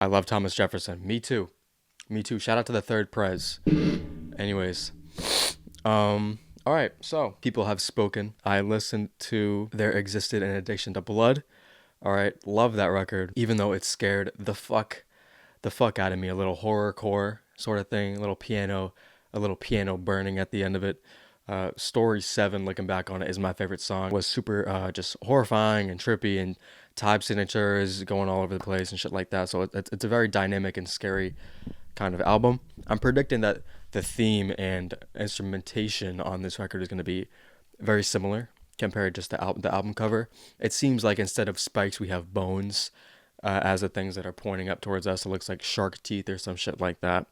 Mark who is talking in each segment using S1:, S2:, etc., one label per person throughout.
S1: I love Thomas Jefferson. Me too. Me too. Shout out to the third prez. Anyways, all right. So people have spoken. I listened to There Existed an Addiction to Blood. All right, love that record. Even though it scared the fuck out of me. A little horrorcore sort of thing. A little piano burning at the end of it. Story 7, looking back on it, is my favorite song. Was super just horrifying and trippy, and time signatures going all over the place and shit like that. So it's a very dynamic and scary kind of album. I'm predicting that the theme and instrumentation on this record is going to be very similar compared just to the album cover. It seems like instead of spikes, we have bones as the things that are pointing up towards us. It looks like shark teeth or some shit like that.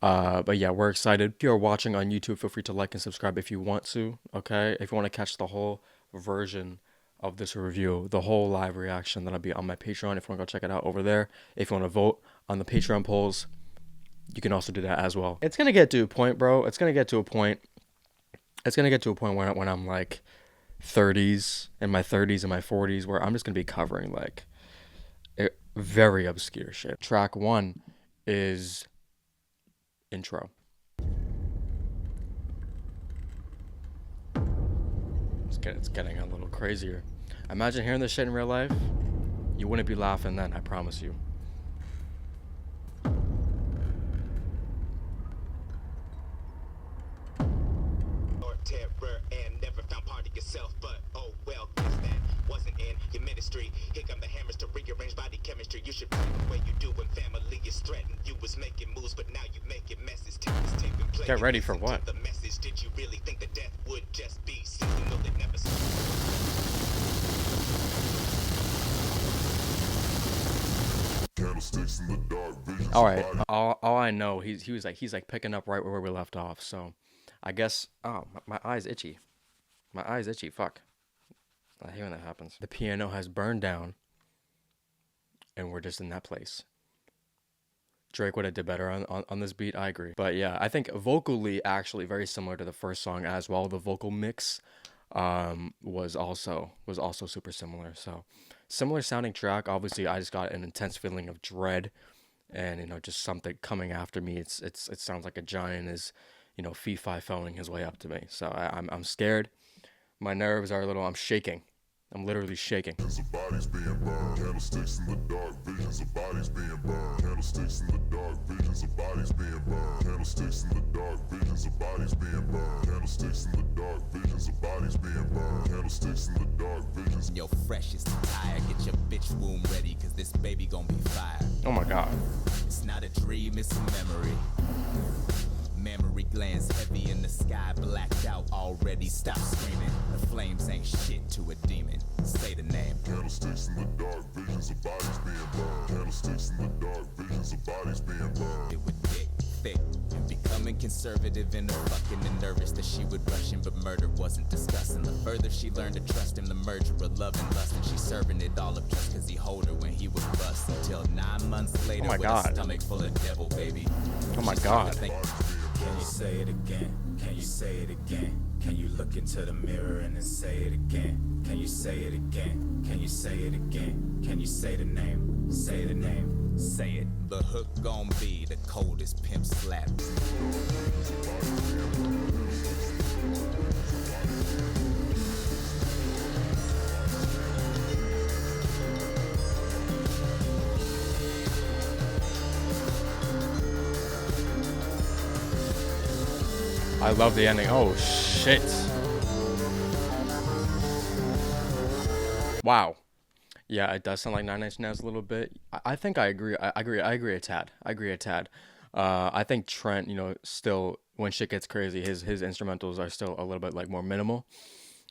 S1: But yeah, we're excited. If you're watching on YouTube, feel free to like and subscribe if you want to. Okay, if you want to catch the whole version of this review, the whole live reaction, that'll be on my Patreon. If you want to go check it out over there. If you want to vote on the Patreon polls, you can also do that as well. It's gonna get to a point, bro. It's gonna get to a point. It's gonna get to a point when I'm like 30s, in my 30s and my 40s, where I'm just gonna be covering like very obscure shit. Track 1 is intro. It's getting a little crazier. Imagine hearing this shit in real life. You wouldn't be laughing then, I promise you.
S2: Terror and never found part of yourself, but oh well, guess that wasn't in your ministry. Here come the hammers to rearrange body chemistry. You should play the way you do when family is threatened. You was making moves, but now you making messes.
S1: Get ready for what?
S2: The message. Did you really think that death would just be seasonal? It never.
S3: Candlesticks in the dark, visions.
S1: All right. All I know, he's like picking up right where we left off. So, I guess. Oh, my eye's itchy. My eye's itchy. Fuck. I hate when that happens. The piano has burned down, and we're just in that place. Drake would have did better on this beat. I agree. But yeah, I think vocally actually very similar to the first song as well. The vocal mix was also super similar. So similar sounding track. Obviously, I just got an intense feeling of dread, and just something coming after me. It sounds like a giant is fee-fi phoning his way up to me. So I'm scared. My nerves are a little. I'm shaking. I'm literally shaking.
S3: Visions of bodies being burned. Candlesticks in the dark, visions of bodies being burned. Candlesticks in the dark, visions of bodies being burned. Candlesticks in the dark, visions of bodies being burned. Candlesticks in the dark, visions of bodies being burned. Candlesticks in the dark, visions.
S4: Your freshest tire, get your bitch womb ready, cause this baby gon' be fire.
S1: Oh my god.
S4: It's not a dream, it's a memory. Memory glands heavy in the sky, blacked out already. Stop screaming. The flames ain't shit to a demon. Say the name.
S3: Candlesticks in the dark, visions of bodies being burned. Candlesticks in the dark, visions of bodies being burned.
S4: It would dick, thick, and becoming conservative in her fucking and nervous that she would rush him, but murder wasn't discussing. The further she learned to trust him, the merger of love and lust, and she serving it all up just cause he hold her when he was bust. Until 9 months later,
S1: Oh my
S4: with
S1: God.
S4: a stomach full of devil, baby.
S1: Oh my god.
S5: Can you say it again? Can you say it again? Can you look into the mirror and then say it again? Can you say it again? Can you say it again? Can you say the name? Say the name.
S4: Say it. The hook gon' be the coldest pimp slap.
S1: I love the ending. Oh shit. Wow. Yeah, it does sound like Nine Inch Nails a little bit. I think I agree. I agree a tad. I think Trent, still when shit gets crazy, his instrumentals are still a little bit like more minimal.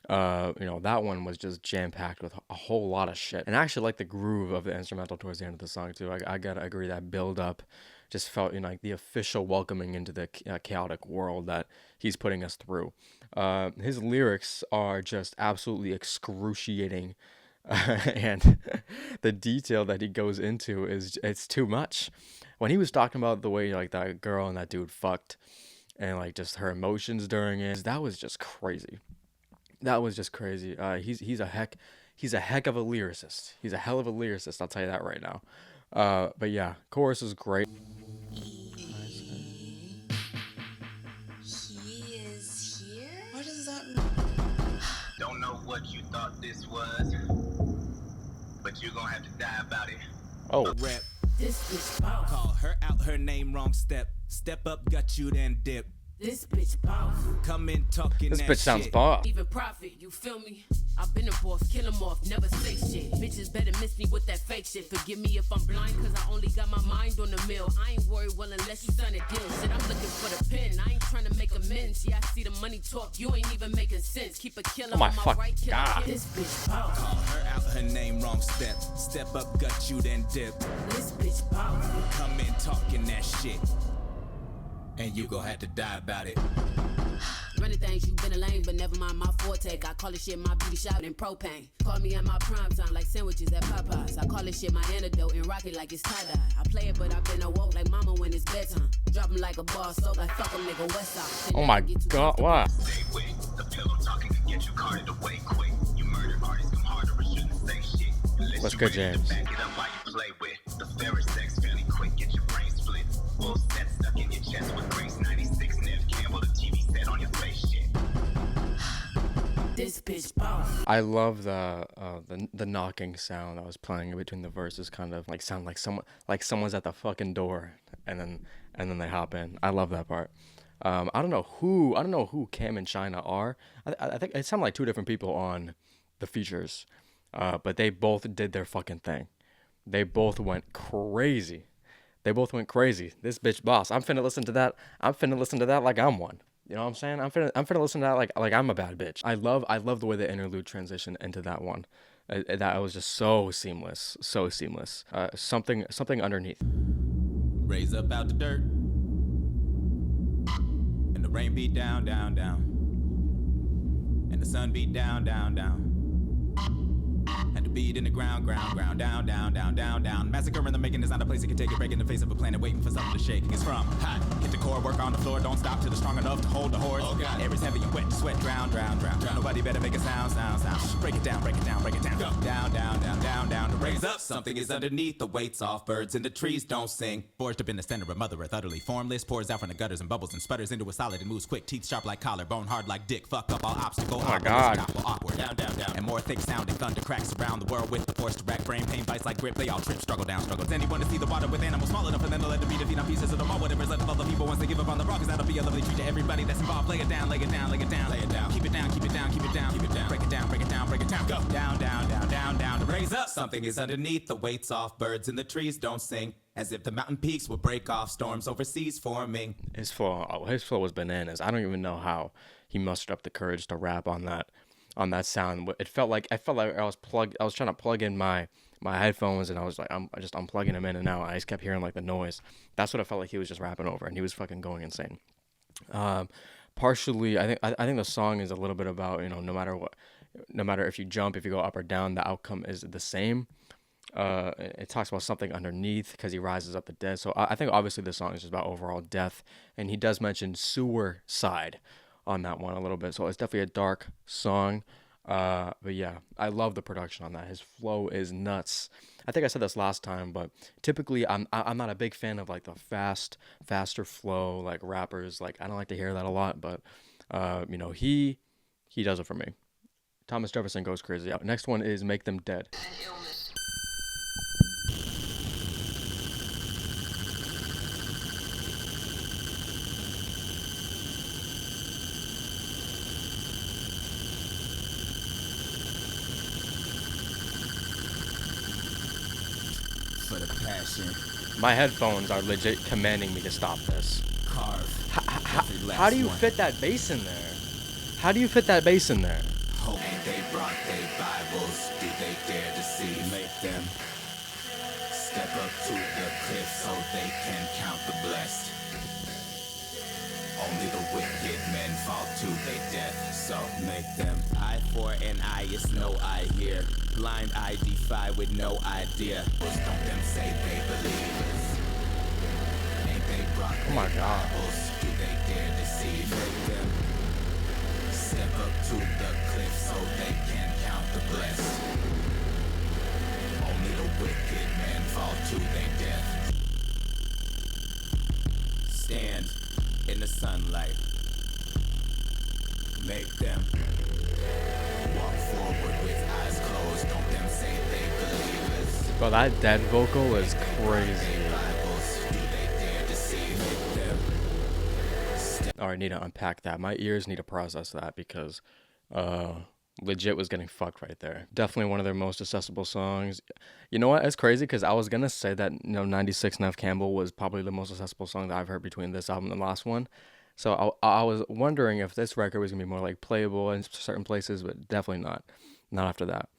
S1: That one was just jam packed with a whole lot of shit. And I actually like the groove of the instrumental towards the end of the song too. I gotta agree that build up just felt like the official welcoming into the chaotic world that he's putting us through. His lyrics are just absolutely excruciating. And the detail that he goes into it's too much. When he was talking about the way like that girl and that dude fucked and like just her emotions during it, that was just crazy. He's a heck of a lyricist. He's a hell of a lyricist, I'll tell you that right now. But yeah, chorus is great.
S6: He is here? What does that mean?
S2: Don't know what you thought this was, but you're gonna have to die about it.
S1: Oh,
S4: Rep.
S6: This bitch boss.
S4: Call her out her name, wrong step. Step up, got you, then dip.
S6: This bitch boss.
S4: Come in talking
S1: this
S4: that
S1: bitch sounds
S4: shit.
S1: boss.
S6: Even profit, you feel me? I've been a boss, kill 'em off, never say shit. Bitches better miss me with that fake shit. Forgive me if I'm blind, cause I only got my mind on the mill. I ain't worried, well, unless you sign a deal. Shit, I'm looking for the pen. I ain't trying to make amends. Yeah, I see the money talk, you ain't even making sense. Keep a killer
S1: Oh my
S6: on my
S1: fucking
S6: right, killer.
S1: God.
S6: This bitch boss.
S4: Call her out her name, wrong step. Step up, got you, then dip.
S6: This bitch boss.
S4: Come in talking that shit. And you gon' have to die about it.
S6: Running things, you been a lame, but never mind my forte. I call this shit my beauty shot in propane. Call me at my prime time like sandwiches at Popeyes. I call this shit my antidote and rock it like it's tie-dye. I play it, but I've been awoke like mama when it's bedtime. Drop 'em like a bar soap, like fuck 'em nigga West Side.
S1: Oh my God, why?
S2: Stay with the pillow talking can get you carted away quick. You murdered artists come harder and shouldn't say shit. Unless
S1: What's
S2: you
S1: good,
S2: ready to
S1: James?
S2: back it up while you play with the fairest sex fairly quick. Get your brain split. Full set stuck in your chest with Grace 96 Nev Campbell, the TV set on your face shit.
S6: This bitch boss.
S1: I love the knocking sound that was playing in between the verses, kind of like sound like someone's at the fucking door, and then they hop in. I love that part. I don't know who Cam and China are. I think it sounded like two different people on the features, but they both did their fucking thing. They both went crazy. They both went crazy. This bitch boss. I'm finna listen to that. I'm finna listen to that like I'm one. You know what I'm saying? I'm finna listen to that like I'm a bad bitch. I love the way the interlude transitioned into that one. That was just so seamless, so seamless. Something underneath.
S4: Raise up out the dirt. And the rain beat down, down, down. And the sun beat down, down, down. And the beat in the ground, ground, ground, down, down, down, down, down. Massacre in the making is not a place you can take it. Break in the face of a planet, waiting for something to shake. It's from hot, hit the core, work on the floor, don't stop till it's strong enough to hold the horse. Oh God, air is heavy and wet, sweat, drown, drown, drown. Nobody better make a sound, sound, sound. Break it down, break it down, break it down. Go down, down, down, down, down. To raise up, something is underneath. The weight's off, birds in the trees don't sing. Forged up in the center of Mother Earth, utterly formless. Pours out from the gutters and bubbles and sputters into a solid and moves quick. Teeth sharp like collar, bone hard like dick. Fuck up all obstacle.
S1: Oh my God.
S4: Awkward, down, down, down. And more thick sounding thunder cracks around the world with the force to rack brain pain bites like grip. They all trip, struggle down, struggle. Does anyone to see the water with animals small enough for them to let the beat feed on pieces of them all? Whatever's left of all the people once they give up on the rock, cause that'll be a lovely treat to everybody that's involved. Lay it down, lay it down, lay it down, lay it down. Keep it down, keep it down, keep it down, keep it down. Break it down, break it down, break it down. Go down, down, down, down, down. To raise up, something is underneath. The weight's off, birds in the trees don't sing. As if the mountain peaks will break off, storms overseas forming.
S1: His flow was bananas. I don't even know how he mustered up the courage to rap on that sound. It felt like I was trying to plug in my headphones, and I was like, I'm just unplugging them in and out. I just kept hearing like the noise. That's what it felt like he was just rapping over, and he was fucking going insane. Partially, I think the song is a little bit about, you know, no matter if you jump, if you go up or down, the outcome is the same. It talks about something underneath because he rises up the dead. So I think obviously this song is just about overall death, and he does mention sewer side on that one a little bit. So it's definitely a dark song. But yeah, I love the production on that. His flow is nuts. I think I said this last time, but typically I'm not a big fan of like the faster flow like rappers. Like I don't like to hear that a lot, but you know, he does it for me. Thomas Jefferson goes crazy. Next one is Make Them Dead.
S4: For the passion,
S1: My headphones are legit commanding me to stop this.
S4: carve.
S1: How do you fit that bass in there? How do you fit that bass in there?
S4: Ain't they brought their Bibles? Do they dare deceive? Make them step up to the cliff so they can count the blessed. Only the wicked men fall to their death, so make them eye for an eye, it's no eye here. Blind eye defy with no idea. Don't them say they believers? Ain't they brought
S1: Oh my
S4: their
S1: God.
S4: Bibles? Do they dare deceive? Make them step up to the cliff so they can count the blessed. Only the wicked men
S5: fall to their death. Stand in the sunlight. Make them walk forward with eyes closed. Don't them say they believe us.
S1: Bro, that dead vocal is crazy. All right, need to unpack that. My ears need to process that because legit was getting fucked right there. Definitely one of their most accessible songs. You know what? It's crazy because I was gonna say that 96 Nev Campbell was probably the most accessible song that I've heard between this album and the last one. So I was wondering if this record was gonna be more like playable in certain places, but definitely not. Not after that.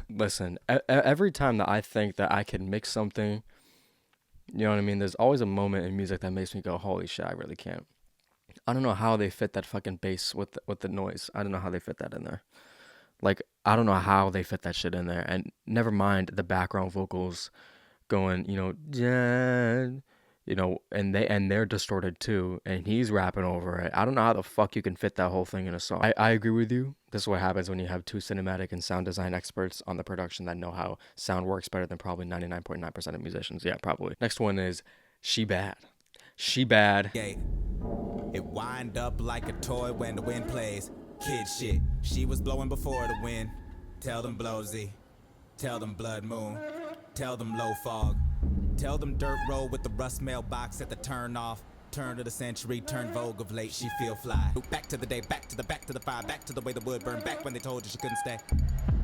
S1: Listen, every time that I think that I can mix something, you know what I mean? There's always a moment in music that makes me go, holy shit, I really can't. I don't know how they fit that fucking bass with the noise. I don't know how they fit that in there. Like, I don't know how they fit that shit in there. And never mind the background vocals going, Jan, and they're distorted too. And he's rapping over it. I don't know how the fuck you can fit that whole thing in a song. I agree with you. This is what happens when you have two cinematic and sound design experts on the production that know how sound works better than probably 99.9% of musicians. Yeah, probably. Next one is She Bad. She Bad.
S5: It wind up like a toy when the wind plays. Kid shit, she was blowing before the wind. Tell them Blowsy, tell them Blood Moon, tell them Low Fog, tell them Dirt Road with the rust mailbox at the turn off. Turn of the century, turn vogue of late, she feel fly. Back to the day, back to the fire, back to the way the wood burned, back when they told you she couldn't stay.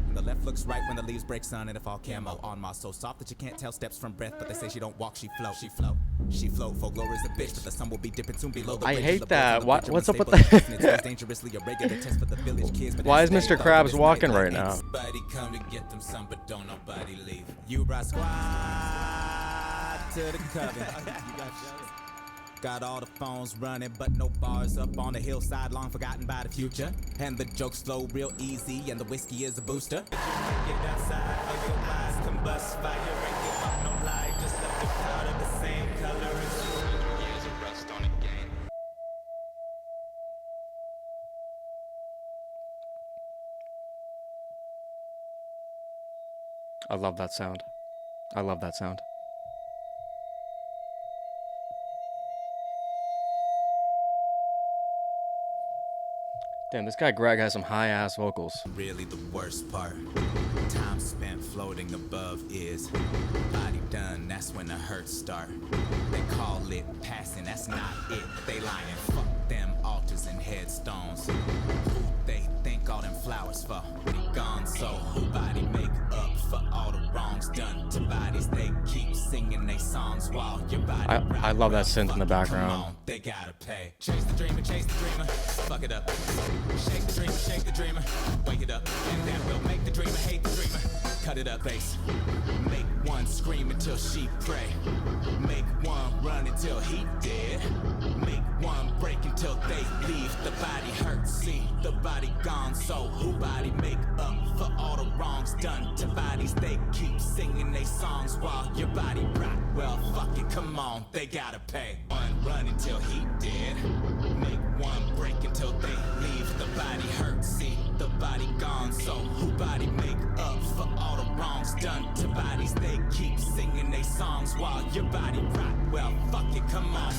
S5: And the left looks right when the leaves break, sun, and it fall camo on moss so soft that you can't tell steps from breath. But they say she don't walk, she float, she float. She float, folklore is a bitch, but the sun will be dipping soon below the
S1: I
S5: bridge.
S1: hate that. What's up with
S5: that? Dangerously irregular test for the village kids, but
S1: why is Mr. Krabs walking right now?
S5: Everybody come to get them some, but don't nobody leave. You brought squad to the coven. Got all the phones running, but no bars up on the hillside, long forgotten by the future. And the jokes flow real easy, and the whiskey is a booster. Get outside, or your eyes combust, fire and give up, no lie, just left the powder the same color as years of rust on the game.
S1: I love that sound. I love that sound. Damn, this guy Greg has some high-ass vocals.
S5: Really the worst part, time spent floating above is body done, that's when the hurts start. They call it passing, that's not it. They lying, fuck them altars and headstones. Who they think all them flowers for? They gone, so who body make up for all the wrongs done to bodies? They keep singing they songs while your body
S1: I love that synth in the background.
S5: on, they gotta pay. Chase the dreamer, fuck it up. Shake the dreamer, wake it up. And that will make the dreamer hate the dreamer. Cut it up, bass. Make one scream until she pray. Make one run until he dead. Make one break until they leave. The body hurts, see, the body gone. So who body make up for all the wrongs done to bodies? They keep singing they songs while your body rock. Well, fuck it, come on, they gotta pay. One run until he dead. Make one break until they leave. The body hurts, see, the body gone. So who body make up for all the wrongs done to bodies? They keep singing they songs while your body rock. Well, fuck it, come on.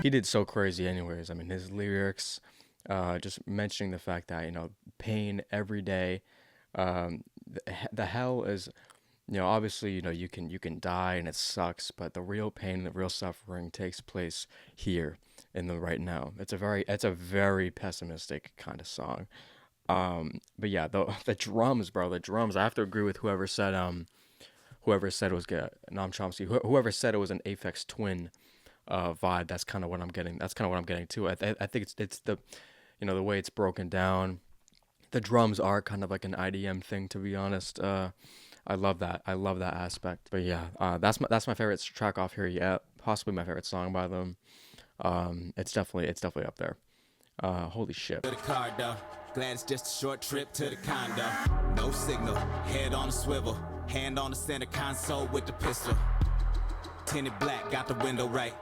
S1: He did so crazy anyways. I mean, his lyrics, just mentioning the fact that, pain every day, the hell is, obviously, you can die and it sucks, but the real pain, the real suffering takes place here in the right now. It's a very pessimistic kind of song. But yeah, the drums, bro, I have to agree with whoever said it was good. Noam Chomsky, whoever said it was an Aphex Twin vibe. That's kind of what I'm getting. That's kind of what I'm getting too. I think it's the, the way it's broken down. The drums are kind of like an IDM thing, to be honest. I love that. I love that aspect. But yeah, that's my favorite track off here yet. Possibly my favorite song by them. It's definitely up there. Holy shit.
S5: To the car, though. Glad it's just a short trip to the condo. No signal, head on a swivel, hand on the center console with the pistol.
S4: tinted black, got the window right.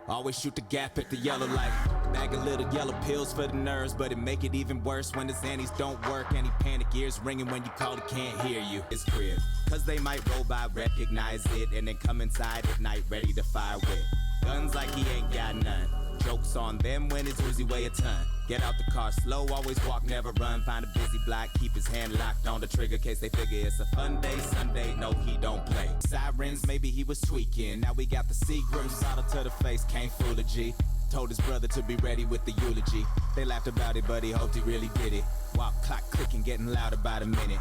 S4: Always shoot the gap at the yellow light. Bag of little yellow pills for the nerves, but it make it even worse when the Xannies don't work. Any panic ears ringing when you call, it can't hear you. It's crib, cause they might roll by, recognize it, and then come inside at night ready to fire with guns like he ain't got none. Jokes on them when his Uzi weigh a ton. Get out the car slow, always walk, never run. Find a busy block, keep his hand locked on the trigger, case they figure it's a fun day. Sunday, no, he don't play. Sirens, maybe he was tweaking. Now we got the Seagram solder to the face, can't fool a G. Told his brother to be ready with the eulogy. They laughed about it, but he hoped he really did it. Walk clock clicking, getting loud about a minute.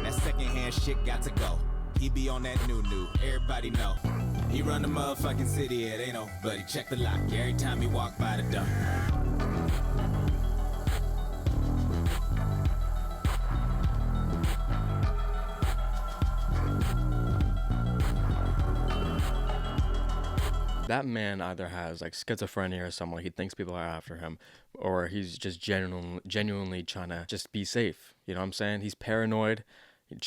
S4: That secondhand shit got to go. He be on that new, everybody know. He run the motherfucking city, it ain't nobody. Check the lock every time he walk by the door.
S1: That man either has like schizophrenia or something. He thinks people are after him, or he's just genuinely trying to just be safe. You know what I'm saying? He's paranoid.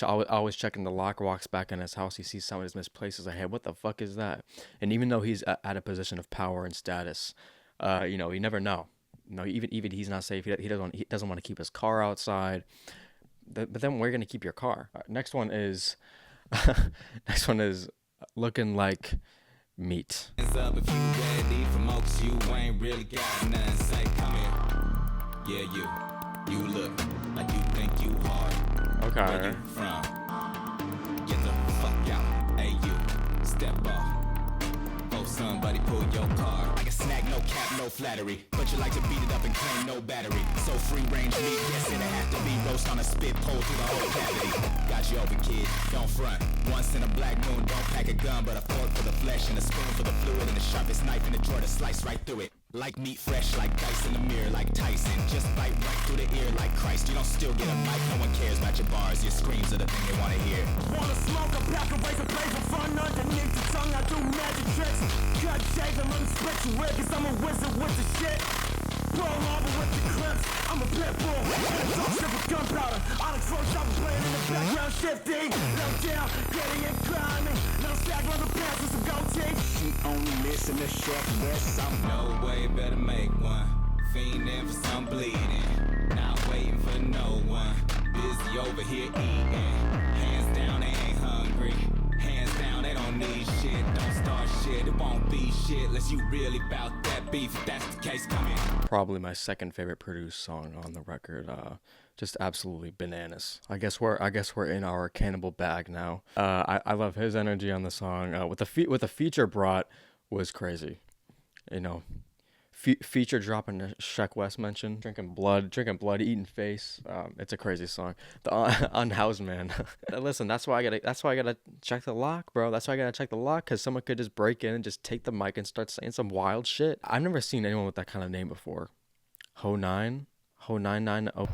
S1: Always checking the lock. Walks back in his house. He sees somebody's misplaced. He's like, hey, what the fuck is that? And even though he's at a position of power and status, you never know. Even he's not safe. He doesn't want to keep his car outside. But then where are you gonna keep your car? Next one is looking like meat.
S4: Hands up if you ready for more, 'cause you ain't really got nothing. Say, come here. Yeah, you look like you think you hard.
S1: Okay.
S4: Where you from? Get the fuck out. Hey, you, step off. Oh, somebody pull your car. Like a snag, no cap, no flattery. But you like to beat it up and claim no battery. So free range meat, yes, it'll have to be roast on a spit pole through the whole cavity. Got you over, kid, don't front. Once in a black moon, don't pack a gun, but a fork for the flesh and a spoon for the fluid and the sharpest knife in the drawer to slice right through it. Like meat fresh, like dice in the mirror, like Tyson. Just bite right through the ear like Christ. You don't still get a mic, no one cares about your bars. Your screams are the thing they wanna hear.
S7: Wanna smoke a pack of razor blades for fun underneath the tongue. I do magic tricks. Cut, shave, and let me split your wig, 'cause I'm a wizard with the shit. Roll over with the clips. I'm a pit bull. And a dog strip with gunpowder. On a truck shop playing in the background, shifting. No down, getting and grinding. No sag leather pants with some goatee. She only listen to Chef West. I'm
S4: No way, better make one. Fiending for some bleeding. Not waiting for no one. Busy over here eating. Hands down, they ain't hungry. Hands down, they don't need shit. Don't start shit, it won't be shit unless you really bout that beef. If that's the case, come in.
S1: Probably my second favorite produced song on the record. Just absolutely bananas. I guess we're in our cannibal bag now. I love his energy on the song. What the feature brought was crazy. Feature dropping a Sheck West mention, drinking blood, eating face. It's a crazy song. The unhoused man. Listen, that's why I gotta check the lock, bro. That's why I gotta check the lock, because someone could just break in and just take the mic and start saying some wild shit. I've never seen anyone with that kind of name before. Ho 990.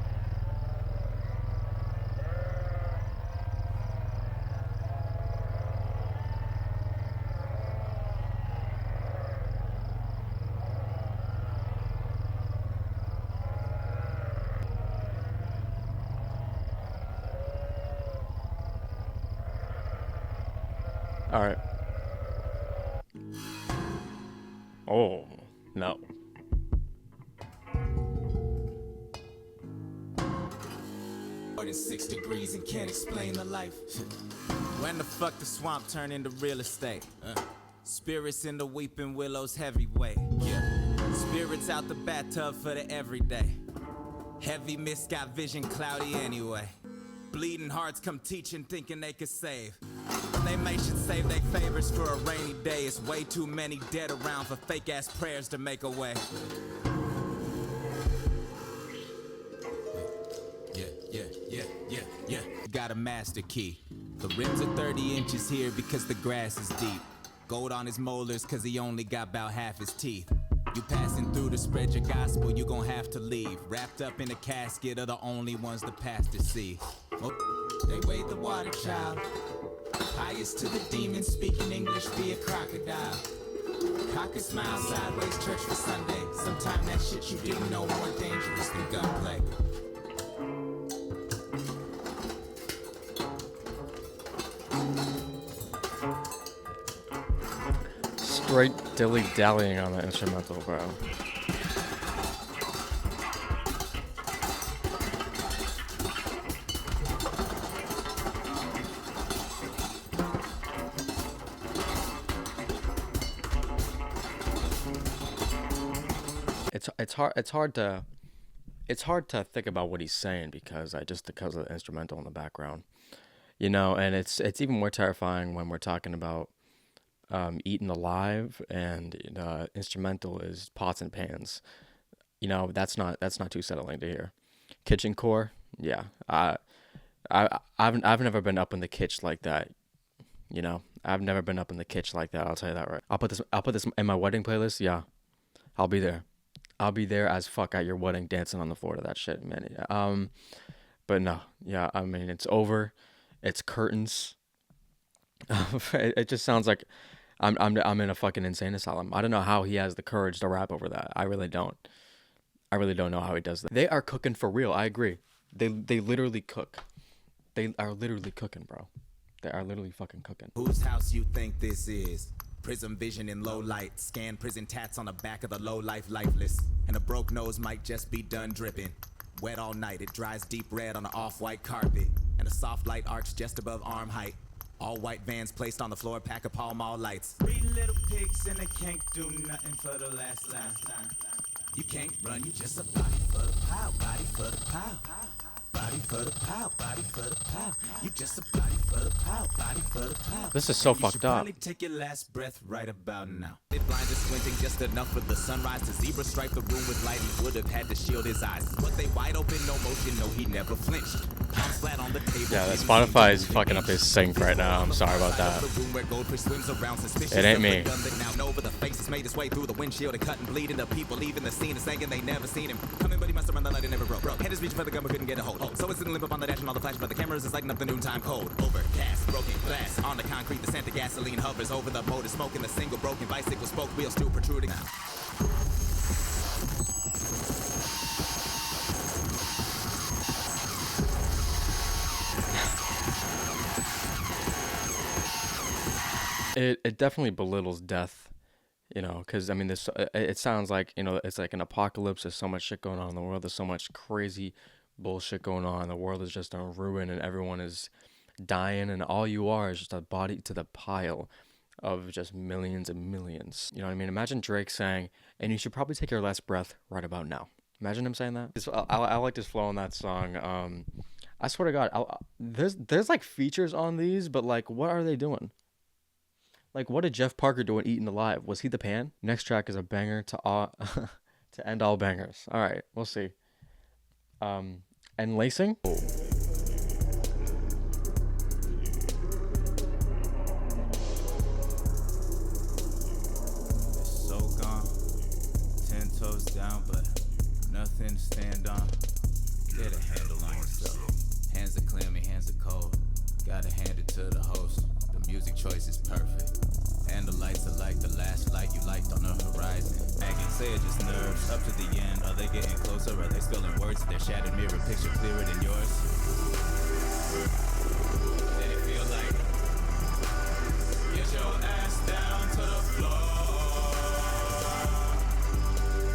S1: All right. Oh, no.
S4: More than 6 degrees and can't explain the life. When the fuck the swamp turn into real estate? Spirits in the weeping willows heavyweight. Yeah. Spirits out the bathtub for the everyday. Heavy mist got vision cloudy anyway. Bleeding hearts come teaching, thinking they could save. They may should save their favors for a rainy day. It's way too many dead around for fake ass prayers to make a way. Yeah. Got a master key. The rims are 30 inches here because the grass is deep. Gold on his molars cause he only got about half his teeth. You passing through to spread your gospel, you gon' have to leave. Wrapped up in a casket are the only ones the pastor see. Oh, they weighed the water child. Highest to the demons, speaking English via crocodile. Cock a smile sideways, church for Sunday. Sometime that shit you didn't know more dangerous than gunplay.
S1: straight dilly-dallying on the instrumental, bro. It's hard to think about what he's saying because because of the instrumental in the background, you know, and it's even more terrifying when we're talking about eaten alive and instrumental is pots and pans. You know, that's not too settling to hear. Kitchen core, yeah. I've never been up in the kitchen like that. You know, I've never been up in the kitchen like that. I'll tell you that right. I'll put this in my wedding playlist. Yeah, I'll be there. I'll be there as fuck at your wedding, dancing on the floor to that shit, man. But no, yeah. I mean, it's over. It's curtains. It just sounds like I'm in a fucking insane asylum. I don't know how he has the courage to rap over that. I really don't. I really don't know how he does that. They are cooking for real. I agree. They literally cook. They are literally cooking, bro. They are literally fucking cooking.
S4: Whose house you think this is? Prism vision in low light. Scan prison tats on the back of the low life lifeless. And a broke nose might just be done dripping. Wet all night, it dries deep red on an off-white carpet. And a soft light arch just above arm height. All white vans placed on the floor, pack of Pall Mall lights.
S5: 3 little pigs and they can't do nothing for the last time.
S4: You can't run, you just a body for the pow, body for the pow. Body for the pow, body for the pow. You just a body for the pow, body for the pow.
S1: This is so fucked up.
S4: Probably take your last breath right about now. It blinded squinting just enough for the sunrise to zebra stripe the room with light. He would have had to shield his eyes, but they wide open, no motion, no, he never flinched. Palms flat on the table.
S1: Yeah, that Spotify is fucking up his sync right now. I'm sorry about that. It ain't me.
S4: Now over the faces made his way through the windshield and cut and bleeding. The people leaving the scene and saying they never seen him coming, but he must have run the light and never broke. Had his reach for the gun but couldn't get a hold. So it's sitting limp up on the dash and all the flash, but the cameras is lighting up the noontime cold. Overcast, broken glass on the concrete. The scent of gasoline hovers over the motor, smoking the single broken bicycle spoke wheel still protruding.
S1: It definitely belittles death, you know, because I mean, this it sounds like, you know, it's like an apocalypse. There's so much shit going on in the world. There's so much crazy bullshit going on. The world is just a ruin, and everyone is dying, and all you are is just a body to the pile of just millions and millions. You know what I mean? Imagine Drake saying, "And you should probably take your last breath right about now." Imagine him saying that. I like this flow on that song. I swear to God, there's like features on these, but like, what are they doing? Like, what did Jeff Parker do in Eaten Alive? Was he the pan? Next track is a banger to end all bangers. All right, we'll see. And lacing.
S5: It's so gone. 10 toes down, but nothing to stand on. Get a handle on yourself. Hands are clammy, hands are cold. Gotta hand it to the host. The music choice is perfect. And the lights are like the last light you liked on the horizon. I can say it just nerves up to the end. Are they getting closer? Are they spilling words? Their shattered mirror picture clearer than yours? Did it feel like get your ass down to the floor?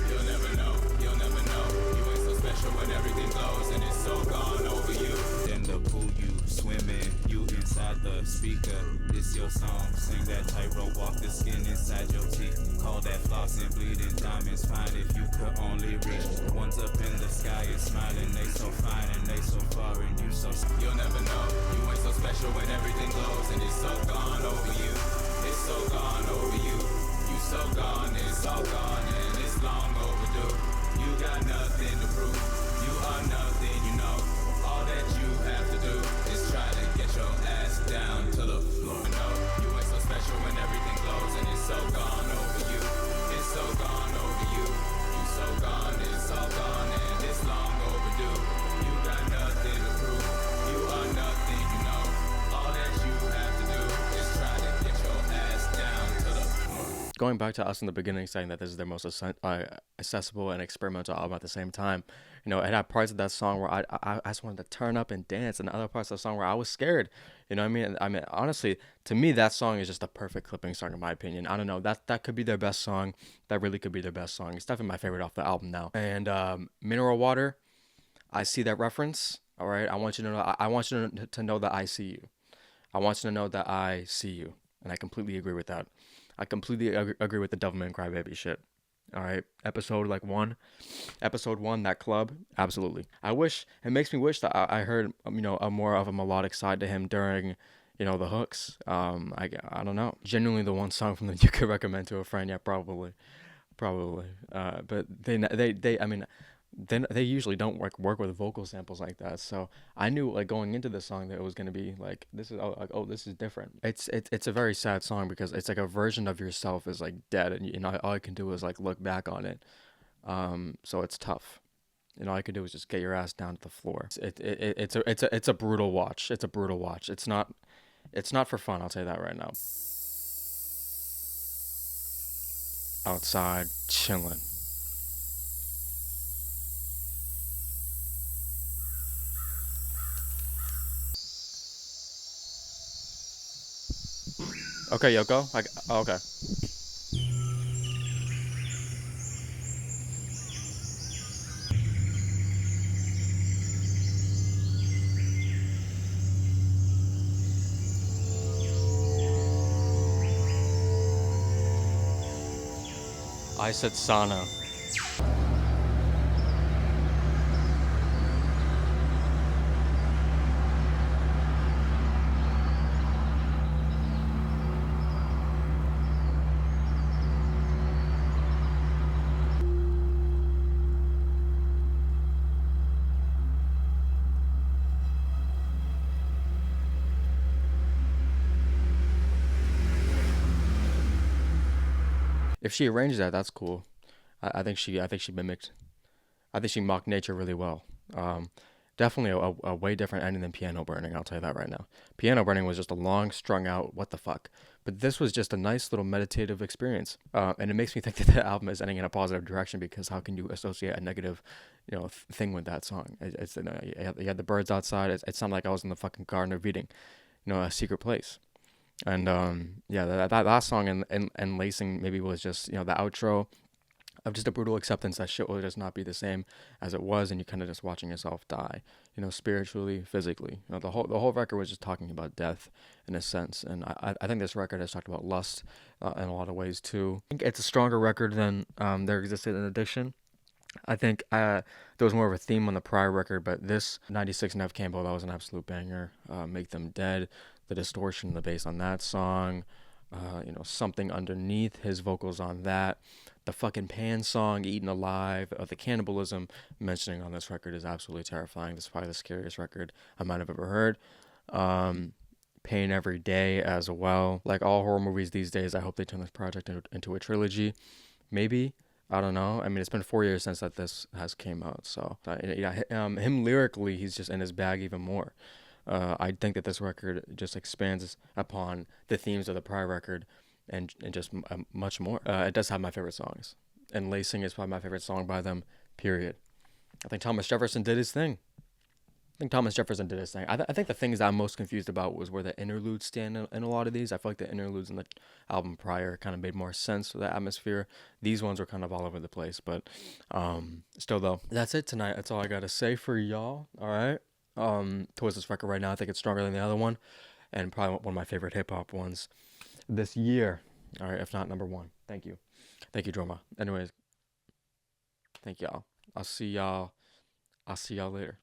S5: You'll never know, you'll never know. You ain't so special when everything glows and it's so gone over you. Then the pool you swim in, you inside the speaker. This your song, sing that tightrope, walk the skin inside your teeth. Call that floss and bleeding diamonds fine if you could only reach. One's up in the sky and smiling, they so fine and they so far and you so. You'll never know, you ain't so special when everything glows and it's so gone over you. It's so gone over you. You so gone, it's all gone and it's long overdue. You got nothing to prove, you are nothing, you know. All that you have to do is try to get your ass down to the floor. No, you ain't so special when everything glows and it's so gone over you. It's so gone over you. You so gone, it's all gone and it's long overdue. You got nothing to prove. You are nothing, you know. All that you have to do is try to get your ass down to the floor.
S1: going back to us in the beginning saying that this is their most accessible and experimental album at the same time. You know, it had parts of that song where I just wanted to turn up and dance, and other parts of the song where I was scared. You know what I mean? I mean, honestly, to me, that song is just a perfect clipping song in my opinion. I don't know, that could be their best song. That really could be their best song. It's definitely my favorite off the album now. And Mineral Water, I see that reference. All right, I want you to know. I want you to know that I see you. I want you to know that I see you, and I completely agree with that. I completely agree with the Devilman Crybaby shit. All right, episode 1, that club, absolutely. It makes me wish that I heard a more of a melodic side to him during the hooks. I don't know. Genuinely, the one song from them you could recommend to a friend, yeah, probably. But I mean, then they usually don't work with vocal samples like that. So I knew like going into the song that it was gonna be like this is this is different. It's a very sad song because it's like a version of yourself is like dead, and all I can do is like look back on it. So it's tough. All I can do is just get your ass down to the floor. It's a brutal watch. It's a brutal watch. It's not for fun. I'll tell you that right now. Outside chilling. Okay, Yoko. Okay. I said sauna. If she arranged that, that's cool. I think she mimicked. I think she mocked nature really well. Definitely a way different ending than Piano Burning. I'll tell you that right now. Piano Burning was just a long, strung out what the fuck. But this was just a nice little meditative experience. And it makes me think that the album is ending in a positive direction because how can you associate a negative, thing with that song? You had the birds outside. It sounded like I was in the fucking Garden of Eden, a secret place. And yeah, that last song and lacing maybe was just the outro of just a brutal acceptance that shit will just not be the same as it was, and you kind of just watching yourself die, spiritually, physically. The whole record was just talking about death in a sense, and I think this record has talked about lust in a lot of ways too. I think it's a stronger record than There Existed an Addiction. I think there was more of a theme on the prior record, but this 96 Nev Campbell, that was an absolute banger. Make Them Dead, the distortion, the bass on that song, Something Underneath, his vocals on that. The fucking Pan song, Eaten Alive, the cannibalism mentioning on this record is absolutely terrifying. This is probably the scariest record I might have ever heard. Pain Every Day as well. Like all horror movies these days, I hope they turn this project into a trilogy. Maybe. I don't know. I mean, it's been 4 years since that this has came out. So, him lyrically, he's just in his bag even more. I think that this record just expands upon the themes of the prior record and just much more. It does have my favorite songs. And Lacing is probably my favorite song by them, period. I think Thomas Jefferson did his thing. I think the things I'm most confused about was where the interludes stand in a lot of these. I feel like the interludes in the album prior kind of made more sense for the atmosphere. These ones were kind of all over the place, but still though. That's it tonight. That's all I got to say for y'all. All right. Towards this record right now, I think it's stronger than the other one, and probably one of my favorite hip hop ones this year. All right, if not number one. Thank you, Droma. Anyways, thank y'all. I'll see y'all later.